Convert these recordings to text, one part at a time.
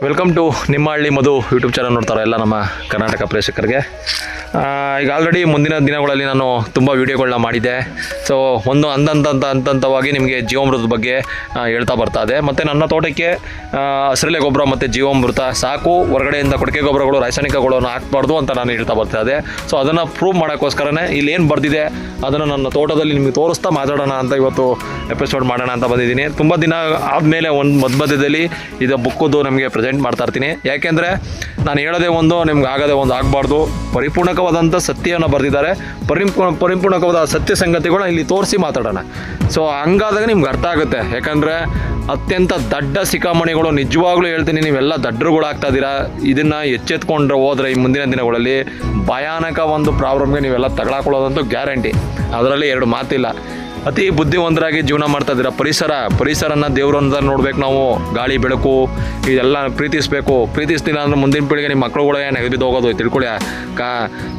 Welcome to ನಿಮ್ಮ ಹಳ್ಳಿ ಮಧು YouTube channel ನೋಡ್ತಾರೆ ಎಲ್ಲ ನಮ್ಮ ಕರ್ನಾಟಕ ಪ್ರೇಕ್ಷಕರಿಗೆ. ಈಗ ಆಲ್ರೆಡಿ ಮುಂದಿನ ದಿನಗಳಲ್ಲಿ ನಾನು ತುಂಬ ವೀಡಿಯೋಗಳನ್ನ ಮಾಡಿದ್ದೆ. ಸೊ ಒಂದು ಹಂತವಾಗಿ ನಿಮಗೆ ಜೀವಾಮೃತದ ಬಗ್ಗೆ ಹೇಳ್ತಾ ಬರ್ತಾ ಇದೆ. ಮತ್ತು ನನ್ನ ತೋಟಕ್ಕೆ ಹಸಿರೆಲೆ ಗೊಬ್ಬರ ಮತ್ತು ಜೀವಾಮೃತ ಸಾಕು, ಹೊರಗಡೆಯಿಂದ ಕೊಟ್ಟಿಗೆ ಗೊಬ್ಬರಗಳು ರಾಸಾಯನಿಕಗಳನ್ನು ಹಾಕಬಾರ್ದು ಅಂತ ನಾನು ಹೇಳ್ತಾ ಬರ್ತಾ ಇದೆ. ಸೊ ಅದನ್ನು ಪ್ರೂವ್ ಮಾಡೋಕ್ಕೋಸ್ಕರನೇ ಇಲ್ಲೇನು ಬರ್ದಿದೆ ಅದನ್ನು ನನ್ನ ತೋಟದಲ್ಲಿ ನಿಮಗೆ ತೋರಿಸ್ತಾ ಮಾತಾಡೋಣ ಅಂತ ಇವತ್ತು ಎಪಿಸೋಡ್ ಮಾಡೋಣ ಅಂತ ಬಂದಿದ್ದೀನಿ. ತುಂಬ ದಿನ ಆದಮೇಲೆ ಒಂದು ಮಧ್ಯದಲ್ಲಿ ಇದು ಬುಕ್ಕದು ನಮಗೆ ಪ್ರೆಸೆಂಟ್ ಮಾಡ್ತಾ ಇರ್ತೀನಿ. ಯಾಕೆಂದರೆ ನಾನು ಹೇಳೋದೇ ಒಂದು, ನಿಮ್ಗೆ ಆಗೋದೇ ಒಂದು ಆಗಬಾರ್ದು. ಪರಿಪೂರ್ಣಕವಾದಂಥ ಸತ್ಯವನ್ನು ಬರೆದಿದ್ದಾರೆ. ಪರಿಪೂರ್ಣಕವಾದ ಸತ್ಯ ಸಂಗತಿಗಳನ್ನ ಇಲ್ಲಿ ತೋರಿಸಿ ಮಾತಾಡೋಣ. ಸೊ ಹಂಗಾದಾಗ ನಿಮ್ಗೆ ಅರ್ಥ ಆಗುತ್ತೆ. ಯಾಕಂದರೆ ಅತ್ಯಂತ ದಡ್ಡ ಸಿಕ್ಕಾಮಣಿಗಳು, ನಿಜವಾಗ್ಲೂ ಹೇಳ್ತೀನಿ, ನೀವೆಲ್ಲ ದಡ್ಡರುಗಳಾಗ್ತಾ ಇದ್ದೀರಾ. ಇದನ್ನು ಎಚ್ಚೆತ್ಕೊಂಡ್ರೆ ಹೋದರೆ ಈ ಮುಂದಿನ ದಿನಗಳಲ್ಲಿ ಭಯಾನಕ ಒಂದು ಪ್ರಾಬ್ಲಮ್ಗೆ ನೀವೆಲ್ಲ ತಗೊಳಕೊಳ್ಳೋದಂತೂ ಗ್ಯಾರಂಟಿ. ಅದರಲ್ಲಿ ಎರಡು ಮಾತಿಲ್ಲ. ಅತಿ ಬುದ್ಧಿವಂತರಾಗಿ ಜೀವನ ಮಾಡ್ತಾ ಇದ್ದೀರಾ. ಪರಿಸರನ ದೇವ್ರಂತ ನೋಡ್ಬೇಕು ನಾವು. ಗಾಳಿ ಬೆಳಕು ಇದೆಲ್ಲ ಪ್ರೀತಿಸ್ತಿಲ್ಲ ಅಂದ್ರೆ ಮುಂದಿನ ಪೀಳಿಗೆ ನಿಮ್ಮ ಮಕ್ಕಳುಗಳೇ ನೆಗೆದು ಹೋಗೋದು ತಿಳ್ಕೊಳ್ಳಿ.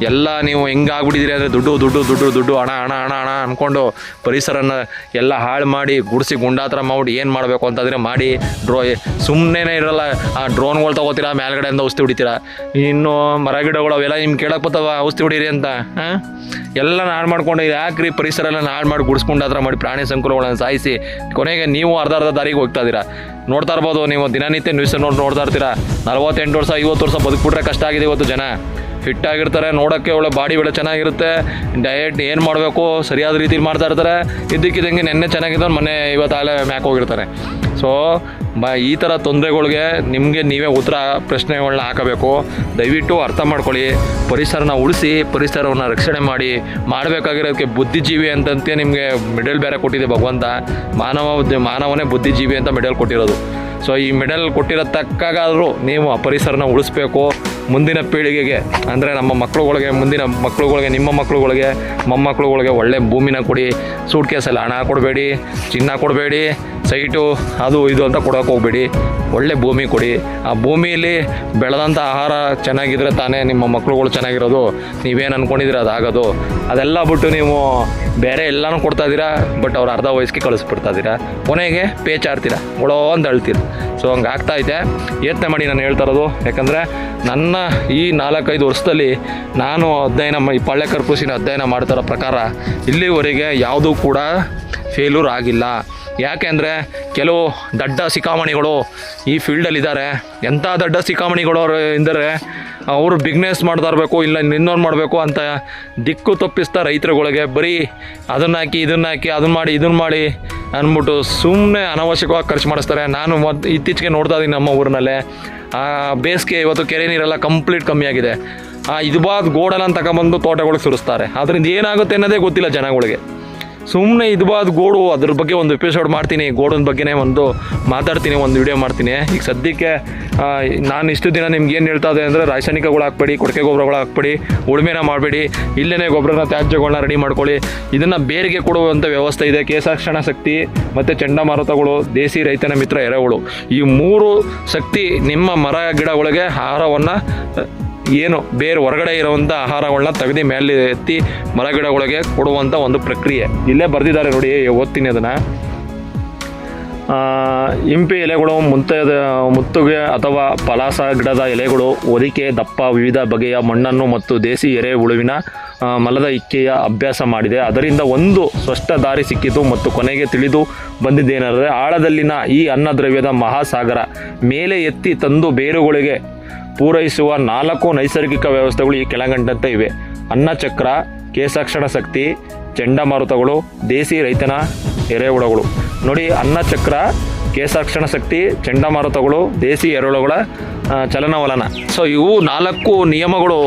ಎಲ್ಲ ನೀವು ಹೆಂಗಾಗ್ಬಿಟ್ಟಿದ್ದೀರಿ ಅಂದರೆ ದುಡ್ಡು ಹಣ ಅಂದ್ಕೊಂಡು ಪರಿಸರನ ಎಲ್ಲ ಹಾಳು ಮಾಡಿ ಗುಡಿಸಿ ಗುಂಡಾತ್ರ ಮಾಡಿ ಏನು ಮಾಡಬೇಕು ಅಂತಂದರೆ ಮಾಡಿ ಸುಮ್ಮನೆ ಇರಲ್ಲ. ಆ ಡ್ರೋನ್ಗಳು ತೊಗೋತೀರಾ, ಮೇಲ್ಗಡೆಯಿಂದ ಔಷಧಿ ಹೊಡಿತೀರಾ. ಇನ್ನು ಮರ ಗಿಡಗಳು ಅವೆಲ್ಲ ನಿಮ್ಗೆ ಕೇಳಕ್ಕೆ ಬರ್ತಾವ ಔಷಧಿ ಹೊಡೀರಿ ಅಂತ. ಎಲ್ಲ ಹಾಳು ಮಾಡ್ಕೊಂಡು ಯಾಕ್ರಿ ಪರಿಸರ ಎಲ್ಲ ಹಾಳು ಮಾಡಿ ಗುಡಿಸ್ಕೊಂಡಾತ್ರ ಮಾಡಿ ಪ್ರಾಣಿ ಸಂಕುಲಗಳನ್ನು ಸಾಯಿಸಿ ಕೊನೆಗೆ ನೀವು ಅರ್ಧ ದಾರಿಗೆ ಹೋಗ್ತಾ ಇದ್ದೀರಾ. ನೋಡ್ತಾ ಇರ್ಬೋದು ನೀವು, ದಿನನಿತ್ಯ ನ್ಯೂಸ್ ನೋಡ್ತಾ ಇರ್ತೀರಾ. 48 ವರ್ಷ 50 ವರ್ಷ ಬದುಕ್ಬಿಟ್ರೆ ಕಷ್ಟ ಆಗಿದೆ ಇವತ್ತು. ಜನ ಫಿಟ್ ಆಗಿರ್ತಾರೆ, ನೋಡೋಕ್ಕೆ ಒಳ್ಳೆ ಬಾಡಿ ಒಳ್ಳೆ ಚೆನ್ನಾಗಿರುತ್ತೆ. ಡಯಟ್ ಏನು ಮಾಡಬೇಕು ಸರಿಯಾದ ರೀತಿಲಿ ಮಾಡ್ತಾ ಇರ್ತಾರೆ. ಇದ್ದಕ್ಕಿದ್ದಂಗೆ ನೆನ್ನೆ ಚೆನ್ನಾಗಿದ್ದವ್ರು ಮೊನ್ನೆ ಇವತ್ತಾಗಲೇ ಮ್ಯಾಕ್ ಹೋಗಿರ್ತಾರೆ. ಸೊ ಈ ಥರ ತೊಂದರೆಗಳಿಗೆ ನಿಮಗೆ ನೀವೇ ಉತ್ತರ ಪ್ರಶ್ನೆಗಳನ್ನ ಹಾಕಬೇಕು. ದಯವಿಟ್ಟು ಅರ್ಥ ಮಾಡ್ಕೊಳ್ಳಿ. ಪರಿಸರನ ಉಳಿಸಿ, ಪರಿಸರವನ್ನು ರಕ್ಷಣೆ ಮಾಡಬೇಕಾಗಿರೋದಕ್ಕೆ ಬುದ್ಧಿಜೀವಿ ಅಂತಂತೆ ನಿಮಗೆ ಮೆಡಲ್ ಬೇರೆ ಕೊಟ್ಟಿದೆ ಭಗವಂತ. ಮಾನವನೇ ಬುದ್ಧಿಜೀವಿ ಅಂತ ಮೆಡಲ್ ಕೊಟ್ಟಿರೋದು. ಸೊ ಈ ಮೆಡಲ್ ಕೊಟ್ಟಿರೋ ತಕ್ಕಾಗಾದರೂ ನೀವು ಆ ಪರಿಸರನ ಉಳಿಸ್ಬೇಕು. ಮುಂದಿನ ಪೀಳಿಗೆಗೆ ಅಂದರೆ ನಮ್ಮ ಮಕ್ಕಳುಗಳಿಗೆ, ಮುಂದಿನ ಮಕ್ಕಳುಗಳಿಗೆ, ನಿಮ್ಮ ಮಕ್ಕಳುಗಳಿಗೆ, ಮೊಮ್ಮಕ್ಕಳುಗಳಿಗೆ ಒಳ್ಳೆ ಭೂಮಿನ ಕೊಡಿ. ಸೂಟ್ ಕೇಸಲ್ಲಿ ಹಣ ಕೊಡಬೇಡಿ, ಚಿನ್ನ ಕೊಡಬೇಡಿ, ಸೈಟು ಅದು ಇದು ಅಂತ ಕೊಡೋಕೆ ಹೋಗಬೇಡಿ. ಒಳ್ಳೆ ಭೂಮಿ ಕೊಡಿ. ಆ ಭೂಮಿಯಲ್ಲಿ ಬೆಳೆದಂಥ ಆಹಾರ ಚೆನ್ನಾಗಿದ್ರೆ ತಾನೇ ನಿಮ್ಮ ಮಕ್ಕಳುಗಳು ಚೆನ್ನಾಗಿರೋದು. ನೀವೇನು ಅಂದ್ಕೊಂಡಿದ್ದೀರ ಅದಾಗೋದು. ಅದೆಲ್ಲ ಬಿಟ್ಟು ನೀವು ಬೇರೆ ಎಲ್ಲನೂ ಕೊಡ್ತಾ ಇದ್ದೀರಾ, ಬಟ್ ಅವ್ರು ಅರ್ಧ ವಯಸ್ಸಿಗೆ ಕಳಿಸ್ಬಿಡ್ತಾ ಇದ್ದೀರಾ. ಕೊನೆಗೆ ಪೇಚಾಡ್ತೀರಾ, ಒಳೋ ಅಂತ ಅಳ್ತೀರ. ಸೊ ಹಂಗೆ ಆಗ್ತಾಯಿದೆ. ಯತ್ನೆ ಮಾಡಿ ನಾನು ಹೇಳ್ತಾ ಇರೋದು. ಯಾಕಂದರೆ ನನ್ನ ಈ 4-5 ವರ್ಷದಲ್ಲಿ ನಾನು ಈ ಪಳ್ಳೆ ಕರ್ಪೂಸಿನ ಅಧ್ಯಯನ ಮಾಡ್ತಾರೋ ಪ್ರಕಾರ ಇಲ್ಲಿವರೆಗೆ ಯಾವುದೂ ಕೂಡ ಫೇಲ್ಯೂರ್ ಆಗಿಲ್ಲ. ಯಾಕೆಂದರೆ ಕೆಲವು ದಡ್ಡ ಸಿಕ್ಕಾಮಣಿಗಳು ಈ ಫೀಲ್ಡಲ್ಲಿದ್ದಾರೆ. ಎಂಥ ದಡ್ಡ ಸಿಕ್ಕಾಮಣಿಗಳು ಎಂದರೆ ಅವರು ಬಿಸ್ನೆಸ್ ಮಾಡ್ತಾ ಇರಬೇಕು, ಇಲ್ಲ ಇನ್ನೊಂದು ಮಾಡಬೇಕು ಅಂತ ದಿಕ್ಕು ತಪ್ಪಿಸ್ತಾ ರೈತರುಗಳಿಗೆ ಬರೀ ಅದನ್ನು ಹಾಕಿ ಇದನ್ನು ಮಾಡಿ ಅಂದ್ಬಿಟ್ಟು ಸುಮ್ಮನೆ ಅನಾವಶ್ಯಕವಾಗಿ ಖರ್ಚು ಮಾಡಿಸ್ತಾರೆ. ನಾನು ಇತ್ತೀಚೆಗೆ ನೋಡ್ತಾ ಇದ್ದೀನಿ ನಮ್ಮ ಊರಿನಲ್ಲೇ ಬೇಸಿಗೆ ಇವತ್ತು ಕೆರೆ ನೀರೆಲ್ಲ ಕಂಪ್ಲೀಟ್ ಕಮ್ಮಿ ಆಗಿದೆ. ಇದುಬಾದ್ ಗೋಡೆಲ್ಲ ತಗೊಂಬಂದು ತೋಟಗಳಿಗೆ ಸುರಿಸ್ತಾರೆ. ಅದರಿಂದ ಏನಾಗುತ್ತೆ ಅನ್ನೋದೇ ಗೊತ್ತಿಲ್ಲ ಜನಗಳಿಗೆ. ಸುಮ್ಮನೆ ಇದುಬಾದ್ ಗೋಡು, ಅದ್ರ ಬಗ್ಗೆ ಒಂದು ಎಪಿಸೋಡ್ ಮಾಡ್ತೀನಿ. ಗೋಡಿನ ಬಗ್ಗೆನೇ ಒಂದು ಮಾತಾಡ್ತೀನಿ, ಒಂದು ವಿಡಿಯೋ ಮಾಡ್ತೀನಿ. ಈಗ ಸದ್ಯಕ್ಕೆ ನಾನು ಇಷ್ಟು ದಿನ ನಿಮ್ಗೆ ಏನು ಹೇಳ್ತಾ ಇದೆ ಅಂದರೆ ರಾಸಾಯನಿಕಗಳು ಹಾಕ್ಬೇಡಿ, ಕೊಟ್ಟಿಗೆ ಗೊಬ್ಬರಗಳು ಹಾಕ್ಬೇಡಿ, ಉಳುಮೆನ ಮಾಡಬೇಡಿ, ಇಲ್ಲೇ ಗೊಬ್ಬರನ ತ್ಯಾಜ್ಯಗಳನ್ನ ರೆಡಿ ಮಾಡ್ಕೊಳ್ಳಿ. ಇದನ್ನು ಬೇರಿಗೆ ಕೊಡುವಂಥ ವ್ಯವಸ್ಥೆ ಇದೆ. ಕೇಸಾಕ್ಷಣ ಶಕ್ತಿ ಮತ್ತು ಚಂಡಮಾರುತಗಳು, ದೇಸಿ ರೈತನ ಮಿತ್ರ ಎರೆಹುಳು, ಈ 3 ಶಕ್ತಿ ನಿಮ್ಮ ಮರ ಗಿಡಗಳಿಗೆ ಆಹಾರವನ್ನು ಬೇರೆ ಹೊರಗಡೆ ಇರುವಂಥ ಆಹಾರಗಳನ್ನ ತೆಗೆದು ಮೇಲೆ ಎತ್ತಿ ಮರಗಿಡಗಳಿಗೆ ಕೊಡುವಂಥ ಒಂದು ಪ್ರಕ್ರಿಯೆ ಇಲ್ಲೇ ಬರೆದಿದ್ದಾರೆ ನೋಡಿ. ಓದ್ತೀನಿ ಅದನ್ನು. ಇಂಪಿ ಎಲೆಗಳು, ಮುತ್ತುಗೆ ಅಥವಾ ಪಲಾಸ ಗಿಡದ ಎಲೆಗಳು, ಹೊದಿಕೆ ದಪ್ಪ, ವಿವಿಧ ಬಗೆಯ ಮಣ್ಣನ್ನು ಮತ್ತು ದೇಸಿ ಎರೆಹುಳುವಿನ ಮಲದ ಇಕ್ಕೆಯ ಅಭ್ಯಾಸ ಮಾಡಿದೆ. ಅದರಿಂದ ಒಂದು ಸ್ಪಷ್ಟ ದಾರಿ ಸಿಕ್ಕಿತು ಮತ್ತು ಕೊನೆಗೆ ತಿಳಿದು ಬಂದಿದ್ದೇನೆಂದರೆ ಆಳದಲ್ಲಿನ ಈ ಅನ್ನದ್ರವ್ಯದ ಮಹಾಸಾಗರ ಮೇಲೆ ಎತ್ತಿ ತಂದು ಬೇರುಗಳಿಗೆ ಪೂರೈಸುವ 4 ನೈಸರ್ಗಿಕ ವ್ಯವಸ್ಥೆಗಳು ಈ ಕೆಳಗಂಡಂತೆ ಇವೆ: ಅನ್ನಚಕ್ರ, ಕೇಸಾಕ್ಷಣ ಶಕ್ತಿ, ಚಂಡಮಾರುತಗಳು, ದೇಸಿ ರೈತನ ಎರೆಹುಳುಗಳು. ನೋಡಿ, ಅನ್ನಚಕ್ರ, ಕೇಸಾಕ್ಷಣ ಶಕ್ತಿ, ಚಂಡಮಾರುತಗಳು, ದೇಸಿ ಎರೆಹುಳುಗಳ ಚಲನವಲನ. ಸೊ ಇವು 4 ನಿಯಮಗಳು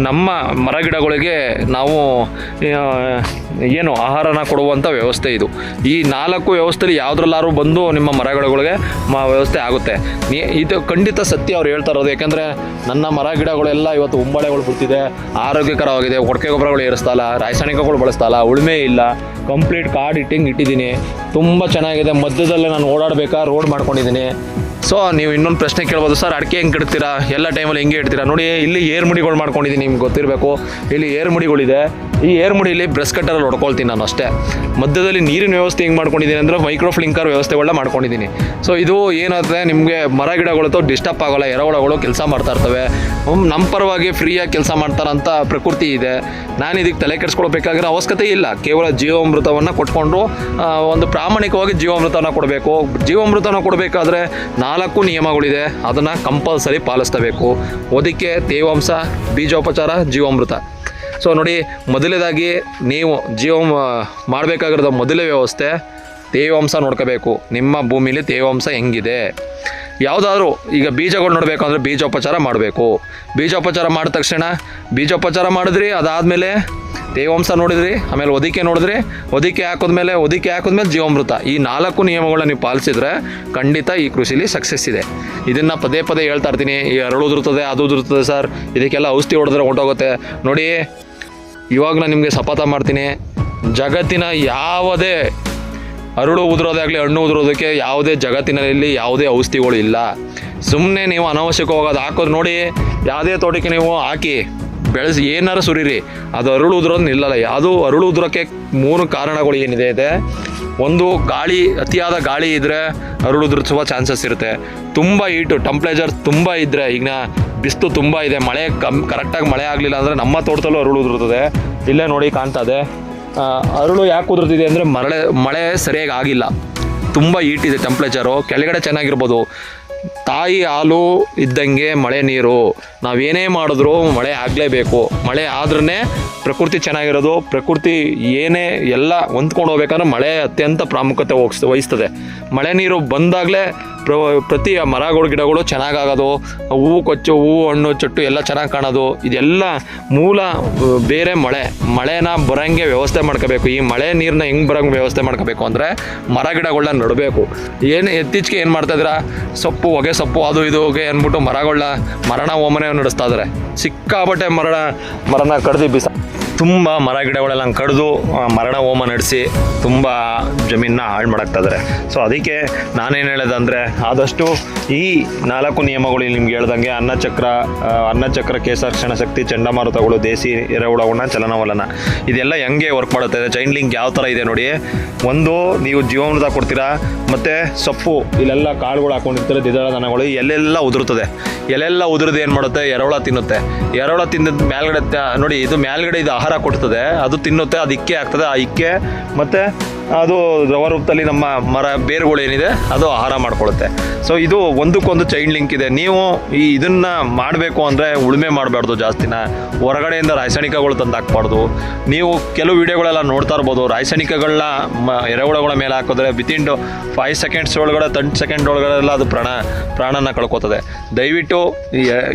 ನಮ್ಮ ಮರಗಿಡಗಳಿಗೆ ನಾವು ಏನು ಆಹಾರನ ಕೊಡುವಂಥ ವ್ಯವಸ್ಥೆ ಇದು. ಈ 4 ವ್ಯವಸ್ಥೆಯಲ್ಲಿ ಯಾವುದ್ರಲ್ಲಾರು ಬಂದು ನಿಮ್ಮ ಮರಗಿಡಗಳಿಗೆ ವ್ಯವಸ್ಥೆ ಆಗುತ್ತೆ. ಇದು ಖಂಡಿತ ಸತ್ಯ ಅವ್ರು ಹೇಳ್ತಾ ಇರೋದು. ಯಾಕೆಂದರೆ ನನ್ನ ಮರ ಗಿಡಗಳೆಲ್ಲ ಇವತ್ತು ಉಂಬಳೆಗಳು ಬಿಡ್ತಿದೆ, ಆರೋಗ್ಯಕರವಾಗಿದೆ. ಕೊಟ್ಟಿಗೆ ಗೊಬ್ಬರಗಳು ಏರಿಸ್ತಾಯಿಲ್ಲ, ರಾಸಾಯನಿಕಗಳು ಬಳಸ್ತಾಯಿಲ್ಲ, ಉಳುಮೆ ಇಲ್ಲ, ಕಂಪ್ಲೀಟ್ ಕಾಡು ಇಟ್ಟಿದ್ದೀನಿ. ತುಂಬ ಚೆನ್ನಾಗಿದೆ. ಮಧ್ಯದಲ್ಲೇ ನಾನು ಓಡಾಡಬೇಕಾ ರೋಡ್ ಮಾಡ್ಕೊಂಡಿದ್ದೀನಿ. ಸೊ ನೀವು ಇನ್ನೊಂದು ಪ್ರಶ್ನೆ ಕೇಳ್ಬೋದು, ಸರ್ ಅಡಿಕೆ ಹೆಂಗೆ ಇಡ್ತೀರಾ, ಎಲ್ಲ ಟೈಮಲ್ಲಿ ಹೆಂಗೆ ಇಡ್ತೀರಾ? ನೋಡಿ, ಇಲ್ಲಿ ಏರ್ಮುಡಿಗಳು ಮಾಡ್ಕೊಂಡಿದ್ದೀನಿ, ನಿಮ್ಗೆ ಗೊತ್ತಿರಬೇಕು. ಇಲ್ಲಿ ಏರ್ಮುಡಿಗಳಿದೆ. ಈ ಏರ್ಮುಡಿಲಿ ಬ್ರಷ್ ಕಟ್ಟರಲ್ಲಿ ಹೊಡ್ಕೊಳ್ತೀನಿ ನಾನು ಅಷ್ಟೇ. ಮಧ್ಯದಲ್ಲಿ ನೀರಿನ ವ್ಯವಸ್ಥೆ ಹೆಂಗೆ ಮಾಡ್ಕೊಂಡಿದ್ದೀನಿ ಅಂದರೆ ಮೈಕ್ರೋ ಫ್ಲಿಂಕರ್ ವ್ಯವಸ್ಥೆಗಳನ್ನ ಮಾಡ್ಕೊಂಡಿದ್ದೀನಿ. ಸೊ ಇದು ಏನಾದರೆ ನಿಮಗೆ ಮರ ಗಿಡಗಳು ಡಿಸ್ಟರ್ಬ್ ಆಗೋಲ್ಲ, ಎರೆಹುಳಗಳು ಕೆಲಸ ಮಾಡ್ತಾ ಇರ್ತವೆ, ನಮ್ಮ ಪರವಾಗಿ ಫ್ರೀಯಾಗಿ ಕೆಲಸ ಮಾಡ್ತಾರಂತ ಪ್ರಕೃತಿ ಇದೆ. ನಾನು ಇದಕ್ಕೆ ತಲೆ ಕೆಡಿಸ್ಕೊಳ್ಬೇಕಾಗಿರೋ ಅವಶ್ಯಕತೆ ಇಲ್ಲ. ಕೇವಲ ಜೀವಾಮೃತವನ್ನು ಕೊಟ್ಕೊಂಡು ಒಂದು ಪ್ರಾಮಾಣಿಕವಾಗಿ ಜೀವಾಮೃತನ ಕೊಡಬೇಕು. ಜೀವಾಮೃತನ ಕೊಡಬೇಕಾದ್ರೆ 4 ನಿಯಮಗಳಿದೆ, ಅದನ್ನು ಕಂಪಲ್ಸರಿ ಪಾಲಿಸಬೇಕು. ಹೊದಿಕೆ, ತೇವಾಂಶ, ಬೀಜೋಪಚಾರ, ಜೀವಾಮೃತ. ಸೊ ನೋಡಿ, ಮೊದಲನೇದಾಗಿ ನೀವು ಮಾಡಬೇಕಾಗಿರೋದು ಮೊದಲೇ ವ್ಯವಸ್ಥೆ ತೇವಾಂಶ ನೋಡ್ಕೋಬೇಕು. ನಿಮ್ಮ ಭೂಮಿಲಿ ತೇವಾಂಶ ಹೆಂಗಿದೆ. ಯಾವುದಾದ್ರೂ ಈಗ ಬೀಜಗಳು ನೋಡಬೇಕು ಅಂದರೆ ಬೀಜೋಪಚಾರ ಮಾಡಬೇಕು. ಬೀಜೋಪಚಾರ ಮಾಡಿದ ತಕ್ಷಣ ಬೀಜೋಪಚಾರ ಮಾಡಿದ್ರಿ, ಅದಾದಮೇಲೆ ತೇವಾಂಶ ನೋಡಿದ್ರಿ, ಆಮೇಲೆ ಹೊದಿಕೆ ಹಾಕಿದ್ಮೇಲೆ ಜೀವಾಮೃತ. ಈ 4 ನಿಯಮಗಳನ್ನ ನೀವು ಪಾಲಿಸಿದ್ರೆ ಖಂಡಿತ ಈ ಕೃಷಿಲಿ ಸಕ್ಸಸ್ ಇದೆ. ಇದನ್ನು ಪದೇ ಹೇಳ್ತಾ ಇರ್ತೀನಿ. ಈ ಅರಳು ಉದುರ್ತದೆ, ಅದು ಉದುರ್ತದೆ ಸರ್, ಇದಕ್ಕೆಲ್ಲ ಔಷಧಿ ಹೊಡೆದ್ರೆ ಹೊಂಟೋಗುತ್ತೆ. ನೋಡಿ, ಇವಾಗ ನಾನು ನಿಮಗೆ ಶಪಥ ಮಾಡ್ತೀನಿ, ಜಗತ್ತಿನ ಯಾವುದೇ ಅರಳು ಉದುರೋದಾಗಲಿ ಹಣ್ಣು ಉದುರೋದಕ್ಕೆ ಯಾವುದೇ ಜಗತ್ತಿನಲ್ಲಿ ಯಾವುದೇ ಔಷಧಿಗಳು ಇಲ್ಲ. ಸುಮ್ಮನೆ ನೀವು ಅನಾವಶ್ಯಕವಾಗಿ ಅದು ಹಾಕೋದು ನೋಡಿ. ಯಾವುದೇ ತೋಟಕ್ಕೆ ನೀವು ಹಾಕಿ ಬೆಳೆಸಿ ಏನಾರು ಸುರೀರಿ, ಅದು ಅರಳು ಉದುರೋದು ನಿಲ್ಲಲ್ಲ. ಅದು ಅರಳು ಉದುರೋಕ್ಕೆ 3 ಕಾರಣಗಳು ಏನಿದೆ. ಒಂದು, ಗಾಳಿ, ಅತಿಯಾದ ಗಾಳಿ ಇದ್ದರೆ ಅರಳು ಉದುರಿಸುವ ಚಾನ್ಸಸ್ ಇರುತ್ತೆ. ತುಂಬ ಹೀಟು, ಟೆಂಪ್ರೇಚರ್ ತುಂಬ ಇದ್ದರೆ, ಈಗ ಬಿಸಿಲು ತುಂಬ ಇದೆ, ಮಳೆ ಕರೆಕ್ಟಾಗಿ ಮಳೆ ಆಗಲಿಲ್ಲ ಅಂದರೆ ನಮ್ಮ ತೋಟದಲ್ಲೂ ಅರಳು ಉದುರುತ್ತದೆ. ಇಲ್ಲೇ ನೋಡಿ ಕಾಣ್ತಾ ಇದೆ. ಅರಳು ಯಾಕೆ ಉದುರ್ತಿದೆ ಅಂದರೆ ಮಳೆ ಸರಿಯಾಗಿ ಆಗಿಲ್ಲ, ತುಂಬ ಹೀಟಿದೆ ಟೆಂಪ್ರೇಚರು. ಕೆಳಗಡೆ ಚೆನ್ನಾಗಿರ್ಬೋದು, ತಾಯಿ ಹಾಲು ಇದ್ದಂಗೆ ಮಳೆ ನೀರು. ನಾವೇನೇ ಮಾಡಿದ್ರೂ ಮಳೆ ಆಗಲೇಬೇಕು. ಮಳೆ ಆದ್ರೇ ಪ್ರಕೃತಿ ಚೆನ್ನಾಗಿರೋದು. ಪ್ರಕೃತಿ ಏನೇ ಎಲ್ಲ ಹೊಂದ್ಕೊಂಡು ಹೋಗ್ಬೇಕಂದ್ರೆ ಮಳೆ ಅತ್ಯಂತ ಪ್ರಾಮುಖ್ಯತೆ ವಹಿಸ್ತದೆ. ಮಳೆ ನೀರು ಬಂದಾಗಲೇ ಪ್ರತಿ ಮರಗಳು ಗಿಡಗಳು ಚೆನ್ನಾಗಾಗೋದು, ಹೂವು ಕೊಚ್ಚು, ಹೂವು ಹಣ್ಣು ಚಟ್ಟು ಎಲ್ಲ ಚೆನ್ನಾಗಿ ಕಾಣೋದು. ಇದೆಲ್ಲ ಮೂಲ ಬೇರೆ ಮಳೆನ ಬರೋಂಗೆ ವ್ಯವಸ್ಥೆ ಮಾಡ್ಕೋಬೇಕು. ಈ ಮಳೆ ನೀರನ್ನ ಹೆಂಗೆ ಬರೋಂಗೆ ವ್ಯವಸ್ಥೆ ಮಾಡ್ಕೋಬೇಕು ಅಂದರೆ ಮರ ಗಿಡಗಳನ್ನ ನೆಡಬೇಕು. ಇತ್ತೀಚೆಗೆ ಏನು ಮಾಡ್ತಾಯಿದ್ದೀರಾ, ಹೊಗೆ ಸೊಪ್ಪು ಅದು ಇದು ಅಂದ್ಬಿಟ್ಟು ಮರಣ ಹೋಮನೆ ನಡೆಸ್ತಾ ಇದ್ದಾರೆ. ಸಿಕ್ಕಾಬಟ್ಟೆ ಮರನ ಕಡ್ದು ತುಂಬ ಮರ ಗಿಡಗಳೆಲ್ಲ ಕಡಿದು ಮರಣ ಹೋಮ ನಡೆಸಿ ತುಂಬ ಜಮೀನನ್ನ ಹಾಳು ಮಾಡಾಕ್ತಾ ಇದ್ದಾರೆ. ಸೊ ಅದಕ್ಕೆ ನಾನೇನು ಹೇಳೋದಂದರೆ, ಆದಷ್ಟು ಈ 4 ನಿಯಮಗಳು ನಿಮ್ಗೆ ಹೇಳ್ದಂಗೆ ಅನ್ನಚಕ್ರ, ಕೇಸರಕ್ಷಣ ಶಕ್ತಿ, ಚಂಡಮಾರುತಗಳು, ದೇಸಿ ಎರೆಹುಳಗುಣ, ಚಲನವಲನ, ಇದೆಲ್ಲ ಹೆಂಗೆ ವರ್ಕ್ ಮಾಡುತ್ತೆ. ಚೈನ್ ಲಿಂಕ್ ಯಾವ ಥರ ಇದೆ ನೋಡಿ. ಒಂದು, ನೀವು ಜೀವಾಮೃತ ಕೊಡ್ತೀರಾ, ಮತ್ತು ಸೊಪ್ಪು ಇಲ್ಲೆಲ್ಲ ಕಾಳುಗಳು ಹಾಕೊಂಡಿರ್ತಾರೆ, ದ್ವಿದಳ ಧಾನ್ಯಗಳು, ಎಲ್ಲೆಲ್ಲ ಉದುರುತ್ತದೆ. ಎಲೆಲ್ಲ ಉದುರಿದು ಏನು ಮಾಡುತ್ತೆ, ಎರೆಹುಳ ತಿನ್ನುತ್ತೆ. ಎರೆಹುಳ ತಿಂದ ಮೇಲ್ಗಡೆ ನೋಡಿ, ಇದು ಮೇಲ್ಗಡೆ ಇದು ಆಹಾರ ಕೊಡ್ತದೆ, ಅದು ತಿನ್ನುತ್ತೆ, ಅದು ಇಕ್ಕೆ ಆಗ್ತದೆ. ಆ ಇಕ್ಕೆ ಮತ್ತು ಅದು ದ್ರವ ರೂಪದಲ್ಲಿ ನಮ್ಮ ಮರ ಬೇರುಗಳು ಏನಿದೆ ಅದು ಆಹಾರ ಮಾಡ್ಕೊಳ್ಳುತ್ತೆ. ಸೊ ಇದು ಒಂದಕ್ಕೊಂದು ಚೈನ್ ಲಿಂಕ್ ಇದೆ. ನೀವು ಇದನ್ನು ಮಾಡಬೇಕು ಅಂದರೆ ಉಳುಮೆ ಮಾಡಬಾರ್ದು, ಜಾಸ್ತಿನ ಹೊರಗಡೆಯಿಂದ ರಾಸಾಯನಿಕಗಳು ತಂದು ಹಾಕ್ಬಾರ್ದು. ನೀವು ಕೆಲವು ವಿಡಿಯೋಗಳೆಲ್ಲ ನೋಡ್ತಾ ಇರ್ಬೋದು, ರಾಸಾಯನಿಕಗಳನ್ನ ಎರೆಹುಳಗಳ ಮೇಲೆ ಹಾಕಿದ್ರೆ ವಿತಿನ್ 5 ಸೆಕೆಂಡ್ಸ್ ಒಳಗಡೆ 10 ಸೆಕೆಂಡ್ ಒಳಗಡೆಲ್ಲ ಅದು ಪ್ರಾಣನ ಕಳ್ಕೊತದೆ. ದಯವಿಟ್ಟು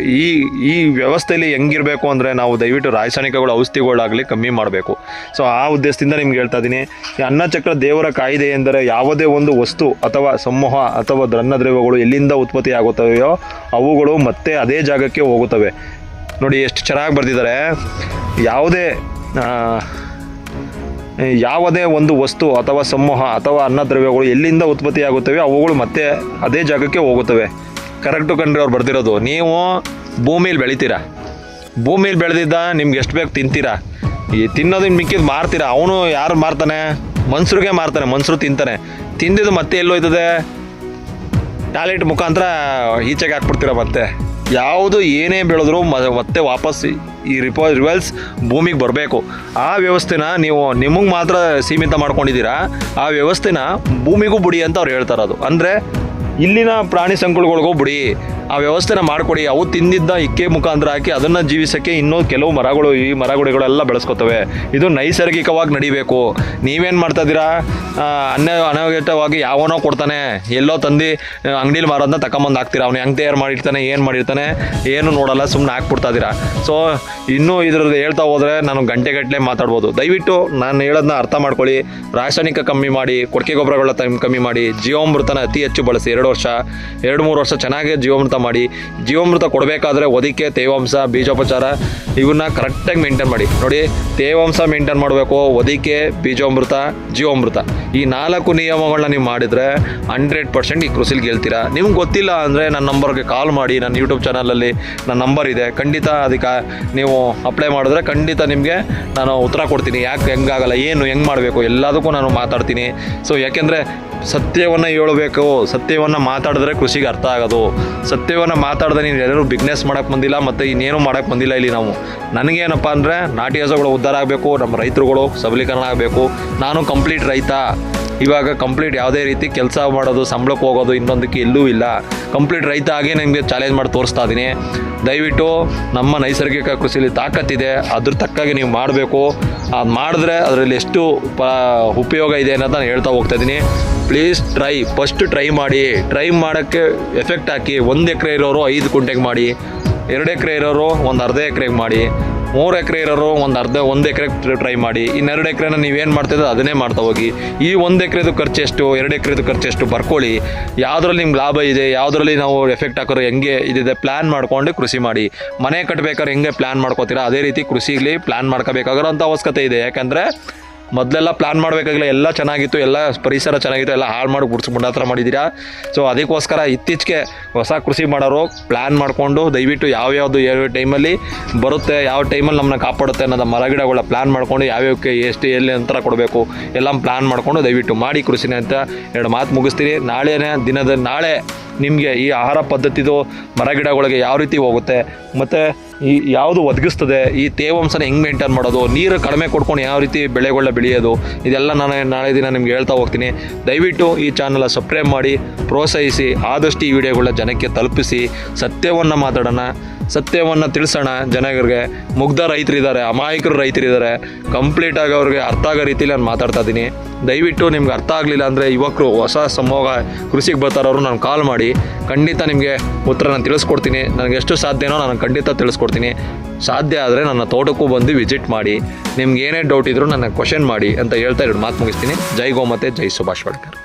ಈ ವ್ಯವಸ್ಥೆಯಲ್ಲಿ ಹೆಂಗಿರಬೇಕು ಅಂದರೆ ನಾವು ದಯವಿಟ್ಟು ರಾಸಾಯನಿಕಗಳು ಔಷಧಿಗಳಾಗಲಿ ಕಮ್ಮಿ ಮಾಡಬೇಕು. ಸೊ ಆ ಉದ್ದೇಶದಿಂದ ನಿಮ್ಗೆ ಹೇಳ್ತಾ ಇದ್ದೀನಿ. ಈ ಅನ್ನಚಕ್ರ ದೇವರ ಕಾಯ್ದೆ ಎಂದರೆ ಯಾವುದೇ ಒಂದು ವಸ್ತು ಅಥವಾ ಸಮೂಹ ಅಥವಾ ದ್ರವ್ಯಗಳು ಎಲ್ಲಿಂದ ಉತ್ಪತ್ತಿ ಆಗುತ್ತವೆಯೋ ಅವುಗಳು ಮತ್ತೆ ಅದೇ ಜಾಗಕ್ಕೆ ಹೋಗುತ್ತವೆ. ನೋಡಿ ಎಷ್ಟು ಚೆನ್ನಾಗಿ ಬರೆದಿದ್ದಾರೆ. ಯಾವುದೇ ಒಂದು ವಸ್ತು ಅಥವಾ ಸಮೂಹ ಅಥವಾ ಅನ್ನದ್ರವ್ಯಗಳು ಎಲ್ಲಿಂದ ಉತ್ಪತ್ತಿ ಆಗುತ್ತವೆ ಅವುಗಳು ಮತ್ತೆ ಅದೇ ಜಾಗಕ್ಕೆ ಹೋಗುತ್ತವೆ. ಕರೆಕ್ಟು ಕಣ್ರಿ ಅವ್ರು ಬರ್ದಿರೋದು. ನೀವು ಭೂಮಿಲಿ ಬೆಳಿತೀರಾ, ಭೂಮಿಲಿ ಬೆಳೆದಿದ್ದ ನಿಮ್ಗೆ ಎಷ್ಟು ಬೇಕು ತಿಂತೀರಾ. ಈ ತಿನ್ನೋದನ್ನ ಮಿಕ್ಕಿದ್ದು ಮಾರ್ತೀರಾ. ಅವನು ಯಾರು ಮಾರ್ತಾನೆ, ಮನುಷ್ಯರಿಗೆ ಮಾರ್ತಾನೆ, ಮನುಷ್ಯರು ತಿಂತಾನೆ. ತಿಂದಿದ್ದು ಮತ್ತೆ ಎಲ್ಲೋಯ್ತದೆ, ಟಾಯ್ಲೆಟ್ ಮುಖಾಂತರ ಈಚೆಗೆ ಹಾಕ್ಬಿಡ್ತೀರ. ಮತ್ತೆ ಯಾವುದು ಏನೇ ಬೆಳೆದ್ರು ಮತ್ತೆ ವಾಪಸ್ ಈ ರಿವಲ್ಸ್ ಭೂಮಿಗೆ ಬರಬೇಕು. ಆ ವ್ಯವಸ್ಥೆನ ನೀವು ನಿಮಗೆ ಮಾತ್ರ ಸೀಮಿತ ಮಾಡ್ಕೊಂಡಿದ್ದೀರಾ. ಆ ವ್ಯವಸ್ಥೆನ ಭೂಮಿಗೂ ಬಿಡಿ ಅಂತ ಅವ್ರು ಹೇಳ್ತಾರದು. ಅಂದರೆ ಇಲ್ಲಿನ ಪ್ರಾಣಿ ಸಂಕುಲಗಳಿಗೂ ಬಿಡಿ, ಆ ವ್ಯವಸ್ಥೆನ ಮಾಡಿಕೊಡಿ. ಅವು ತಿಂದಿದ್ದ ಇಕ್ಕೆ ಮುಖಾಂತರ ಹಾಕಿ ಅದನ್ನು ಜೀವಿಸೋಕ್ಕೆ ಇನ್ನೂ ಕೆಲವು ಮರಗಳು, ಈ ಮರಗುಡಿಗಳೆಲ್ಲ ಬೆಳೆಸ್ಕೊತವೆ. ಇದು ನೈಸರ್ಗಿಕವಾಗಿ ನಡಿಬೇಕು. ನೀವೇನು ಮಾಡ್ತಾ ಇದ್ದೀರಾ, ಅನವಶ್ಯಕವಾಗಿ ಯಾವನೋ ಕೊಡ್ತಾನೆ, ಎಲ್ಲೋ ತಂದು ಅಂಗಡಿಲಿ ಮಾರೋದನ್ನ ತಗೊಂಬಂದು ಹಾಕ್ತೀರಾ. ಅವ್ನು ಹೆಂಗೆ ತಯಾರು ಮಾಡಿರ್ತಾನೆ, ಏನು ಮಾಡಿರ್ತಾನೆ, ಏನು ನೋಡಲ್ಲ, ಸುಮ್ಮನೆ ಹಾಕ್ಬಿಡ್ತಾ ಇದ್ದೀರಾ. ಸೊ ಇನ್ನೂ ಇದ್ರದ್ದು ಹೇಳ್ತಾ ಹೋದರೆ ನಾನು ಗಂಟೆಗಟ್ಟಲೆ ಮಾತಾಡ್ಬೋದು. ದಯವಿಟ್ಟು ನಾನು ಹೇಳೋದನ್ನ ಅರ್ಥ ಮಾಡ್ಕೊಳ್ಳಿ. ರಾಸಾಯನಿಕ ಕಮ್ಮಿ ಮಾಡಿ, ಕೊಟ್ಟಿಗೆ ಗೊಬ್ಬರಗಳ ಕಮ್ಮಿ ಮಾಡಿ, ಜೀವಾಮೃತನ ಅತಿ ಹೆಚ್ಚು ಬಳಸಿ. 2 ವರ್ಷ 2-3 ವರ್ಷ ಚೆನ್ನಾಗಿ ಜೀವಾಮೃತ ಮಾಡಿ. ಜೀವಾಮೃತ ಕೊಡಬೇಕಾದ್ರೆ ಒದಿಕೆ, ತೇವಾಂಶ, ಬೀಜೋಪಚಾರ ಇವನ್ನ ಕರೆಕ್ಟಾಗಿ ಮೇಂಟೈನ್ ಮಾಡಿ. ನೋಡಿ, ತೇವಾಂಶ ಮೇಂಟೈನ್ ಮಾಡಬೇಕು, ಒದಿಕೆ, ಬೀಜಾಮೃತ, ಜೀವಾಮೃತ ಈ 4 ನಿಯಮಗಳನ್ನ ನೀವು ಮಾಡಿದರೆ 100% ಈ ಕೃಷಿಲಿ ಗೆಲ್ತೀರಾ. ನಿಮ್ಗೆ ಗೊತ್ತಿಲ್ಲ ಅಂದರೆ ನನ್ನ ನಂಬರ್ಗೆ ಕಾಲ್ ಮಾಡಿ. ನನ್ನ ಯೂಟ್ಯೂಬ್ ಚಾನಲಲ್ಲಿ ನನ್ನ ನಂಬರ್ ಇದೆ, ಖಂಡಿತ ಅದಕ್ಕೆ ನೀವು ಅಪ್ಲೈ ಮಾಡಿದ್ರೆ ಖಂಡಿತ ನಿಮಗೆ ನಾನು ಉತ್ತರ ಕೊಡ್ತೀನಿ. ಯಾಕೆ ಹೆಂಗಾಗಲ್ಲ, ಏನು ಹೆಂಗೆ ಮಾಡಬೇಕು ಎಲ್ಲದಕ್ಕೂ ನಾನು ಮಾತಾಡ್ತೀನಿ. ಸೊ ಯಾಕೆಂದರೆ ಸತ್ಯವನ್ನು ಹೇಳಬೇಕು, ಸತ್ಯವನ್ನು ಮಾತಾಡಿದ್ರೆ ಕೃಷಿಗೆ ಅರ್ಥ ಆಗೋದು. ಸತ್ಯವನ್ನು ಮಾತಾಡಿದ್ರೆ ನೀವು ಎಲ್ಲರೂ ಬಿಸ್ನೆಸ್ ಮಾಡೋಕ್ಕೆ ಬಂದಿಲ್ಲ ಮತ್ತು ಇನ್ನೇನು ಮಾಡೋಕ್ಕೆ ಬಂದಿಲ್ಲ ಇಲ್ಲಿ ನಾವು. ನನಗೇನಪ್ಪ ಅಂದರೆ ನಾಟಿ ಹಸುಗಳು ಉದ್ಧಾರ ಆಗಬೇಕು, ನಮ್ಮ ರೈತರುಗಳು ಸಬಲೀಕರಣ ಆಗಬೇಕು. ನಾನು ಕಂಪ್ಲೀಟ್ ರೈತ. ಇವಾಗ ಕಂಪ್ಲೀಟ್ ಯಾವುದೇ ರೀತಿ ಕೆಲಸ ಮಾಡೋದು, ಸಂಬಳಕ್ಕೆ ಹೋಗೋದು ಇನ್ನೊಂದಕ್ಕೆ ಎಲ್ಲೂ ಇಲ್ಲ. ಕಂಪ್ಲೀಟ್ ರೈತ ಆಗಿ ನಿಮಗೆ ಚಾಲೆಂಜ್ ಮಾಡಿ ತೋರಿಸ್ತಾ ಇದ್ದೀನಿ. ದಯವಿಟ್ಟು ನಮ್ಮ ನೈಸರ್ಗಿಕ ಕೃಷಿಲಿ ತಾಕತ್ತಿದೆ, ಅದ್ರ ತಕ್ಕಾಗಿ ನೀವು ಮಾಡಬೇಕು. ಅದು ಮಾಡಿದ್ರೆ ಅದರಲ್ಲಿ ಎಷ್ಟು ಉಪಯೋಗ ಇದೆ ಅನ್ನೋದು ನಾನು ಹೇಳ್ತಾ ಹೋಗ್ತಾ ಇದ್ದೀನಿ. ಪ್ಲೀಸ್ ಫಸ್ಟ್ ಟ್ರೈ ಮಾಡಿ. ಟ್ರೈ ಮಾಡೋಕ್ಕೆ ಎಫೆಕ್ಟ್ ಹಾಕಿ. 1 ಎಕರೆ ಇರೋರು 5 ಗುಂಟೆಗೆ ಮಾಡಿ, 2 ಎಕರೆ ಇರೋರು ಒಂದು ಅರ್ಧ ಎಕರೆಗೆ ಮಾಡಿ, 3 ಎಕರೆ ಇರೋರು ಒಂದು ಎಕರೆಗೆ ಟ್ರೈ ಮಾಡಿ. ಇನ್ನು 2 ಎಕರೆನ ನೀವೇನು ಮಾಡ್ತಿದ್ದೋ ಅದನ್ನೇ ಮಾಡ್ತಾ ಹೋಗಿ. ಈ 1 ಎಕರೆದು ಖರ್ಚೆಷ್ಟು, 2 ಎಕರೆದು ಖರ್ಚೆಷ್ಟು ಬರ್ಕೊಳ್ಳಿ. ಯಾವುದ್ರಲ್ಲಿ ನಿಮ್ಗೆ ಲಾಭ ಇದೆ, ಯಾವುದ್ರಲ್ಲಿ ನಾವು ಎಫೆಕ್ಟ್ ಹಾಕೋರು ಹೆಂಗೆ ಇದಿದೆ ಪ್ಲ್ಯಾನ್ ಮಾಡ್ಕೊಂಡು ಕೃಷಿ ಮಾಡಿ. ಮನೆ ಕಟ್ಟಬೇಕಾದ್ರೆ ಹೆಂಗೆ ಪ್ಲ್ಯಾನ್ ಮಾಡ್ಕೋತೀರಾ ಅದೇ ರೀತಿ ಕೃಷಿಲಿ ಪ್ಲ್ಯಾನ್ ಮಾಡ್ಕೋಬೇಕಾಗಿರೋಂಥ ಅವಶ್ಯಕತೆ ಇದೆ. ಯಾಕಂದರೆ ಮೊದಲೆಲ್ಲ ಪ್ಲ್ಯಾನ್ ಮಾಡಬೇಕಾಗಿಲ್ಲ, ಎಲ್ಲ ಚೆನ್ನಾಗಿತ್ತು, ಎಲ್ಲ ಪರಿಸರ ಚೆನ್ನಾಗಿತ್ತು, ಎಲ್ಲ ಹಾಳು ಮಾಡಿ ಮುಂಡಾತ್ರ ಮಾಡಿದ್ದೀರಾ. ಸೊ ಅದಕ್ಕೋಸ್ಕರ ಇತ್ತೀಚೆಗೆ ಹೊಸ ಕೃಷಿ ಮಾಡೋರು ಪ್ಲ್ಯಾನ್ ಮಾಡಿಕೊಂಡು ದಯವಿಟ್ಟು ಯಾವ್ಯಾವುದು ಯಾವ ಟೈಮಲ್ಲಿ ಬರುತ್ತೆ, ಯಾವ ಟೈಮಲ್ಲಿ ನಮ್ಮನ್ನ ಕಾಪಾಡುತ್ತೆ ಅನ್ನೋದು ಮರಗಿಡಗಳ ಪ್ಲ್ಯಾನ್ ಮಾಡ್ಕೊಂಡು ಯಾವ್ಯಾವಕ್ಕೆ ಎಷ್ಟು ಎಲ್ಲಿ ಅಂತರ ಕೊಡಬೇಕು ಎಲ್ಲ ಪ್ಲ್ಯಾನ್ ಮಾಡಿಕೊಂಡು ದಯವಿಟ್ಟು ಮಾಡಿ ಕೃಷಿನೇ ಅಂತ 2 ಮಾತು ಮುಗಿಸ್ತೀನಿ. ನಾಳೆ ನಿಮಗೆ ಈ ಆಹಾರ ಪದ್ಧತಿದು ಮರಗಿಡಗಳಿಗೆ ಯಾವ ರೀತಿ ಹೋಗುತ್ತೆ ಮತ್ತು ಈ ಯಾವುದು ಒದಗಿಸ್ತದೆ, ಈ ತೇವಾಂಶನ ಹೆಂಗೆ ಮೇಂಟೈನ್ ಮಾಡೋದು, ನೀರು ಕಡಿಮೆ ಕೊಡ್ಕೊಂಡು ಯಾವ ರೀತಿ ಬೆಳೆಗಳನ್ನ ಬೆಳೆಯೋದು, ಇದೆಲ್ಲ ನಾನು ನಾಳೆ ದಿನ ನಿಮ್ಗೆ ಹೇಳ್ತಾ ಹೋಗ್ತೀನಿ. ದಯವಿಟ್ಟು ಈ ಚಾನಲ್ ಸಬ್ಸ್ಕ್ರೈಬ್ ಮಾಡಿ ಪ್ರೋತ್ಸಾಹಿಸಿ. ಆದಷ್ಟು ಈ ವಿಡಿಯೋಗಳನ್ನ ಜನಕ್ಕೆ ತಲುಪಿಸಿ. ಸತ್ಯವನ್ನು ಮಾತಾಡೋಣ, ಸತ್ಯವನ್ನು ತಿಳಿಸೋಣ ಜನಗಳಿಗೆ. ಮುಗ್ಧ ರೈತರಿದ್ದಾರೆ, ಅಮಾಯಕರು ರೈತರಿದ್ದಾರೆ. ಕಂಪ್ಲೀಟಾಗಿ ಅವ್ರಿಗೆ ಅರ್ಥ ಆಗೋ ರೀತಿಯಲ್ಲಿ ನಾನು ಮಾತಾಡ್ತಾ ಇದ್ದೀನಿ. ದಯವಿಟ್ಟು ನಿಮ್ಗೆ ಅರ್ಥ ಆಗಲಿಲ್ಲ ಅಂದರೆ ಯುವಕರು ಹೊಸ ಸಮೂಹ ಕೃಷಿಗೆ ಬರ್ತಾರವರು ನಾನು ಕಾಲ್ ಮಾಡಿ, ಖಂಡಿತ ನಿಮಗೆ ಉತ್ತರ ನಾನು ತಿಳಿಸ್ಕೊಡ್ತೀನಿ. ನನಗೆ ಎಷ್ಟು ಸಾಧ್ಯನೋ ನಾನು ಖಂಡಿತ ತಿಳಿಸ್ಕೊಡ್ತೀನಿ. ಸಾಧ್ಯ ಆದರೆ ನನ್ನ ತೋಟಕ್ಕೂ ಬಂದು ವಿಸಿಟ್ ಮಾಡಿ. ನಿಮ್ಗೆ ಏನೇ ಡೌಟ್ ಇದ್ದರೂ ನನ್ನ ಕ್ವಶನ್ ಮಾಡಿ ಅಂತ ಹೇಳ್ತಾ 2 ಮಾತು ಮುಗಿಸ್ತೀನಿ. ಜೈ ಗೋಮಾತೆ, ಜೈ ಸುಭಾಷ್ ವಾಡ್ಕರ್.